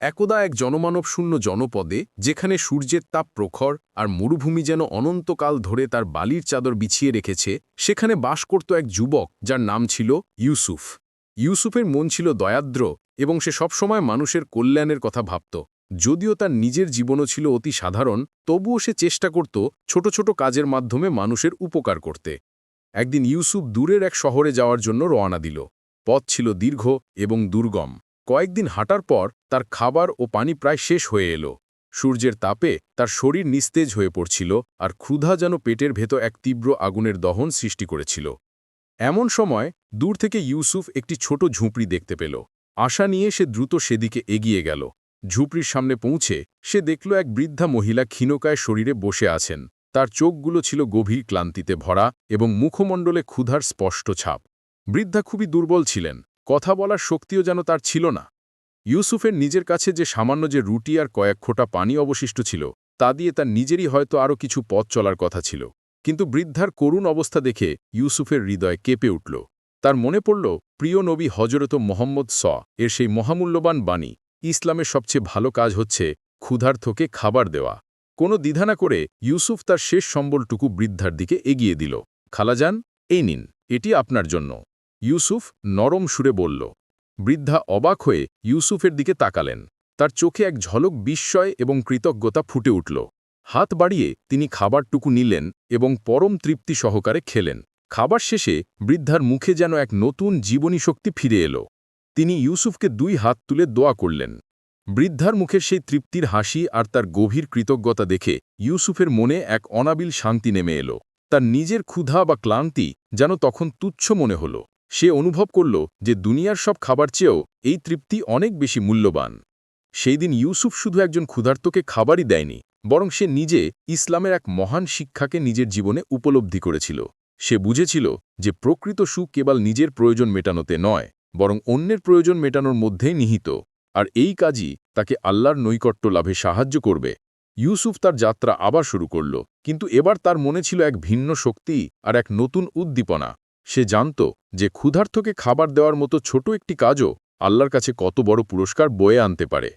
একদা এক জনমানবশূন্য জনপদে, যেখানে সূর্যের তাপ প্রখর আর মরুভূমি যেন অনন্তকাল ধরে তার বালির চাদর বিছিয়ে রেখেছে, সেখানে বাস করত এক যুবক যার নাম ছিল ইউসুফ। ইউসুফের মন ছিল দয়াদ্র এবং সে সবসময় মানুষের কল্যাণের কথা ভাবত। যদিও তার নিজের জীবনও ছিল অতি সাধারণ, তবুও সে চেষ্টা করত ছোট ছোট কাজের মাধ্যমে মানুষের উপকার করতে। একদিন ইউসুফ দূরের এক শহরে যাওয়ার জন্য রওনা দিল। পথ ছিল দীর্ঘ এবং দুর্গম। কয়েকদিন হাঁটার পর তার খাবার ও পানি প্রায় শেষ হয়ে এলো। সূর্যের তাপে তার শরীর নিস্তেজ হয়ে পড়ছিল, আর ক্ষুধা যেন পেটের ভেতর এক তীব্র আগুনের দহন সৃষ্টি করেছিল। এমন সময় দূর থেকে ইউসুফ একটি ছোট ঝুপড়ি দেখতে পেল। আশা নিয়ে সে দ্রুত সেদিকে এগিয়ে গেল। ঝুপড়ির সামনে পৌঁছে সে দেখল এক বৃদ্ধা মহিলা ক্ষীণকায় শরীরে বসে আছেন। তার চোখগুলো ছিল গভীর ক্লান্তিতে ভরা এবং মুখমণ্ডলে ক্ষুধার স্পষ্ট ছাপ। বৃদ্ধা খুবই দুর্বল ছিলেন, কথা বলার শক্তিও যেন তার ছিল না। ইউসুফের নিজের কাছে যে সামান্য যে রুটি আর কয়েক ফোঁটা পানি অবশিষ্ট ছিল, তা দিয়ে তার নিজেরই হয়তো আরও কিছু পথ চলার কথা ছিল। কিন্তু বৃদ্ধার করুণ অবস্থা দেখে ইউসুফের হৃদয় কেঁপে উঠল। তার মনে পড়ল প্রিয় নবী হজরত মোহাম্মদ এর সেই মহামূল্যবান বাণী, ইসলামের সবচেয়ে ভালো কাজ হচ্ছে ক্ষুধার্তকে খাবার দেওয়া। কোনো দ্বিধা না করে ইউসুফ তার শেষ সম্বলটুকু বৃদ্ধার দিকে এগিয়ে দিল। খালাজান, এই নিন, এটি আপনার জন্য। ইউসুফ নরম সুরে বলল। বৃদ্ধা অবাক হয়ে ইউসুফের দিকে তাকালেন। তার চোখে এক ঝলক বিস্ময় এবং কৃতজ্ঞতা ফুটে উঠল। হাত বাড়িয়ে তিনি খাবারটুকু নিলেন এবং পরম তৃপ্তি সহকারে খেলেন। খাবার শেষে বৃদ্ধার মুখে যেন এক নতুন জীবনী শক্তি ফিরে এলো। তিনি ইউসুফকে 2 হাত তুলে দোয়া করলেন। বৃদ্ধার মুখের সেই তৃপ্তির হাসি আর তার গভীর কৃতজ্ঞতা দেখে ইউসুফের মনে এক অনাবিল শান্তি নেমে এলো। তার নিজের ক্ষুধা বা ক্লান্তি যেন তখন তুচ্ছ মনে হল। সে অনুভব করল যে দুনিয়ার সব খাবার চেয়েও এই তৃপ্তি অনেক বেশি মূল্যবান। সেই দিন ইউসুফ শুধু একজন ক্ষুধার্তকে খাবারই দেয়নি, বরং সে নিজে ইসলামের এক মহান শিক্ষাকে নিজের জীবনে উপলব্ধি করেছিল। সে বুঝেছিল যে প্রকৃত সুখ কেবল নিজের প্রয়োজন মেটানোতে নয়, বরং অন্যের প্রয়োজন মেটানোর মধ্যেই নিহিত। আর এই কাজই তাকে আল্লাহর নৈকট্য লাভে সাহায্য করবে। ইউসুফ তার যাত্রা আবার শুরু করল, কিন্তু এবার তার মনে ছিল এক ভিন্ন শক্তি আর এক নতুন উদ্দীপনা। সে জানত যে ক্ষুধার্তকে খাবার দেওয়ার মতো ছোট একটি কাজও আল্লাহর কাছে কত বড় পুরস্কার বয়ে আনতে পারে।